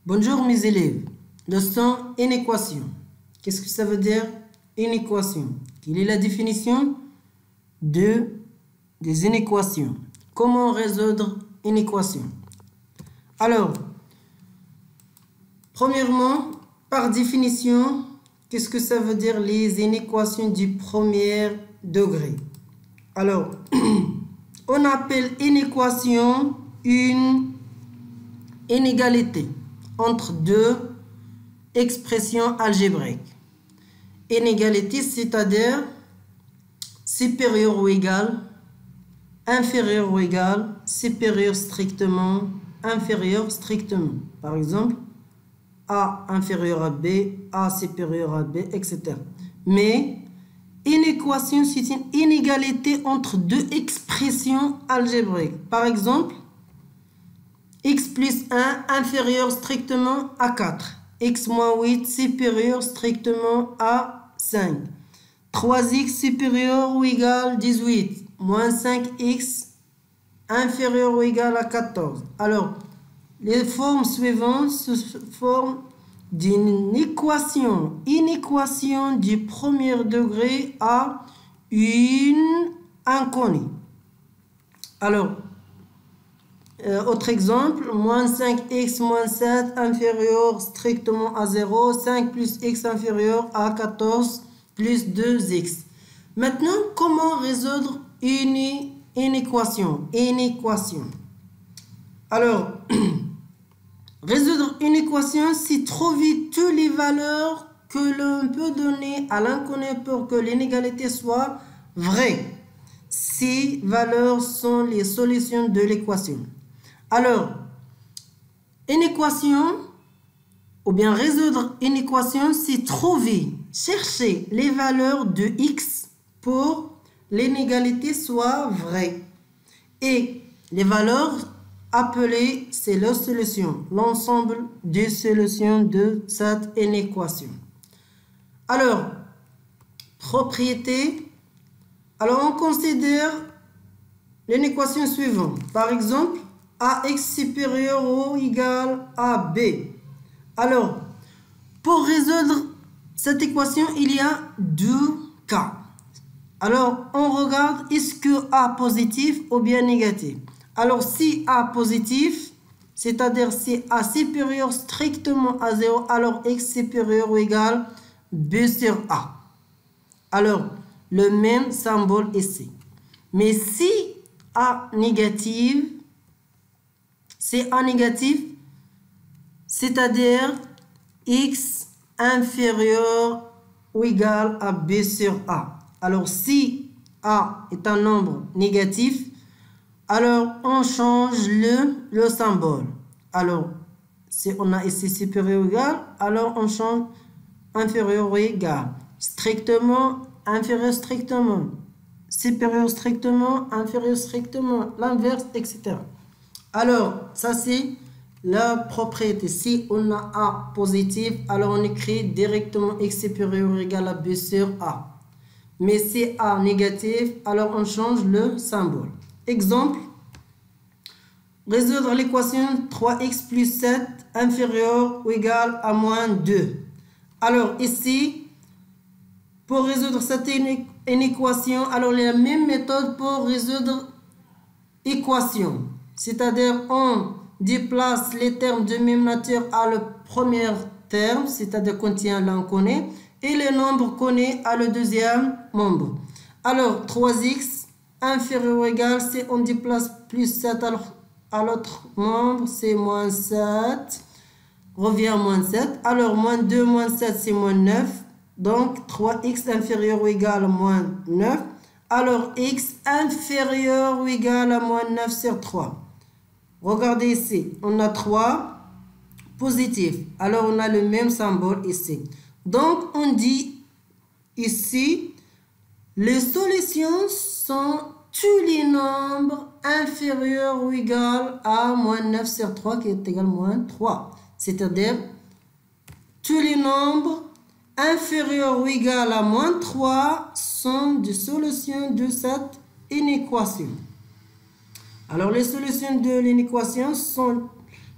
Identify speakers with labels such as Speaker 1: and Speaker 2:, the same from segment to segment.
Speaker 1: Bonjour mes élèves. Leçon inéquation. Qu'est-ce que ça veut dire inéquation? Quelle est la définition des inéquations? Comment résoudre une équation? Alors, premièrement, par définition, qu'est-ce que ça veut dire les inéquations du premier degré? Alors, on appelle inéquation une inégalité entre deux expressions algébriques. Inégalité, c'est-à-dire supérieur ou égal, inférieur ou égal, supérieur strictement, inférieur strictement. Par exemple, A inférieur à B, A supérieur à B, etc. Mais une équation, c'est une inégalité entre deux expressions algébriques. Par exemple, x plus 1 inférieur strictement à 4. X moins 8 supérieur strictement à 5. 3x supérieur ou égal 18. Moins 5x inférieur ou égal à 14. Alors, les formes suivantes se forment d'une équation. Une équation du premier degré à une inconnue. Alors, autre exemple, moins 5x moins 7 inférieur strictement à 0, 5 plus x inférieur à 14 plus 2x. Maintenant, comment résoudre une équation? Alors, résoudre une équation, c'est trouver toutes les valeurs que l'on peut donner à l'inconnu pour que l'inégalité soit vraie. Ces valeurs sont les solutions de l'équation. Alors, une équation, ou bien résoudre une équation, c'est chercher les valeurs de x pour l'inégalité soit vraie. Et les valeurs appelées, c'est la solution, l'ensemble des solutions de cette inéquation. Alors, propriété. Alors, on considère l'inéquation suivante. Par exemple, AX supérieur ou égal à B. Alors, pour résoudre cette équation, il y a deux cas. Alors, on regarde est-ce que A positif ou bien négatif. Alors, si A positif, c'est-à-dire si A supérieur strictement à 0, alors X supérieur ou égal B sur A. Alors, le même symbole ici. Mais si A négatif, c'est A négatif, c'est-à-dire X inférieur ou égal à B sur A. Alors, si A est un nombre négatif, alors on change le symbole. Alors, si on a ici supérieur ou égal, alors on change inférieur ou égal. Strictement, inférieur strictement. Supérieur strictement, inférieur strictement. L'inverse, etc. Alors, ça c'est la propriété. Si on a A positif, alors on écrit directement X supérieur ou égal à B sur A. Mais si A négatif, alors on change le symbole. Exemple, résoudre l'équation 3x plus 7 inférieur ou égal à moins 2. Alors ici, pour résoudre cette inéquation, alors il y a la même méthode pour résoudre l'équation. C'est-à-dire, on déplace les termes de même nature à le premier terme, c'est-à-dire contient l'inconnu, et le nombre connu à le deuxième membre. Alors, 3x inférieur ou égal, si on déplace plus 7 à l'autre membre, c'est moins 7, revient moins 7. Alors, moins 2, moins 7, c'est moins 9. Donc, 3x inférieur ou égal à moins 9. Alors, x inférieur ou égal à moins 9 sur 3. Regardez ici, on a 3 positifs. Alors, on a le même symbole ici. Donc, on dit ici, les solutions sont tous les nombres inférieurs ou égal à moins 9 sur 3 qui est égal à moins 3. C'est-à-dire, tous les nombres inférieurs ou égal à moins 3 sont des solutions de cette inéquation. Alors, les solutions de l'inéquation sont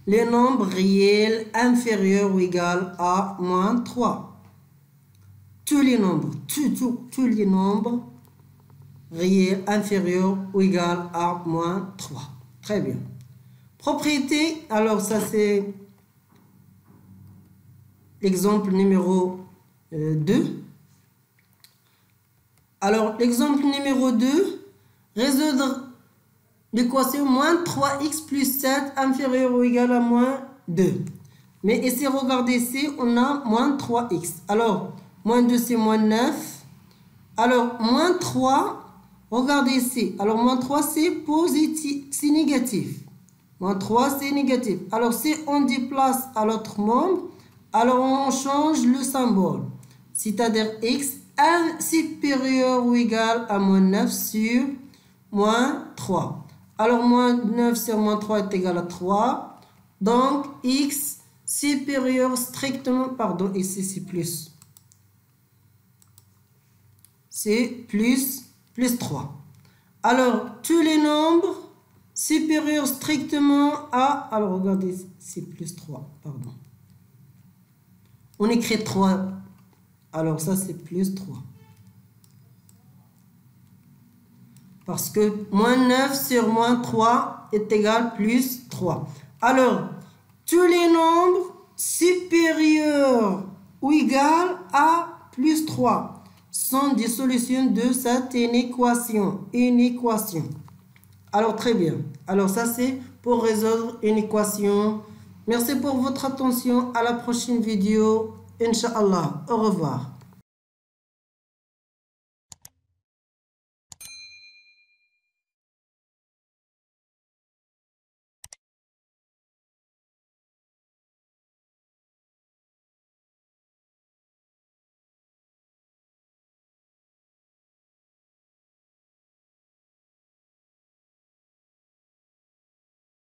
Speaker 1: les nombres réels inférieurs ou égaux à moins 3. Tous les nombres, tous les nombres réels inférieurs ou égaux à moins 3. Très bien. Propriété, alors ça c'est l'exemple numéro 2. Alors l'exemple numéro 2, résoudre l'équation moins 3x plus 7 inférieur ou égal à moins 2. Mais ici, regardez ici, on a moins 3x. Alors, moins 2 c'est moins 9. Alors, moins 3, regardez ici. Alors, moins 3 c'est positif, c'est négatif. Moins 3 c'est négatif. Alors, si on déplace à l'autre membre, alors on change le symbole. C'est-à-dire x supérieur ou égal à moins 9 sur moins 3. Alors, moins 9 sur moins 3 est égal à 3. Donc, x supérieur strictement, pardon, ici c'est plus. C'est plus 3. Alors, tous les nombres supérieurs strictement à... Alors, regardez, c'est plus 3, pardon. On écrit 3. Alors, ça, c'est plus 3. Parce que moins 9 sur moins 3 est égal à plus 3. Alors, tous les nombres supérieurs ou égaux à plus 3 sont des solutions de cette équation. Alors, très bien. Alors, ça, c'est pour résoudre une équation. Merci pour votre attention. À la prochaine vidéo. Inch'Allah. Au revoir.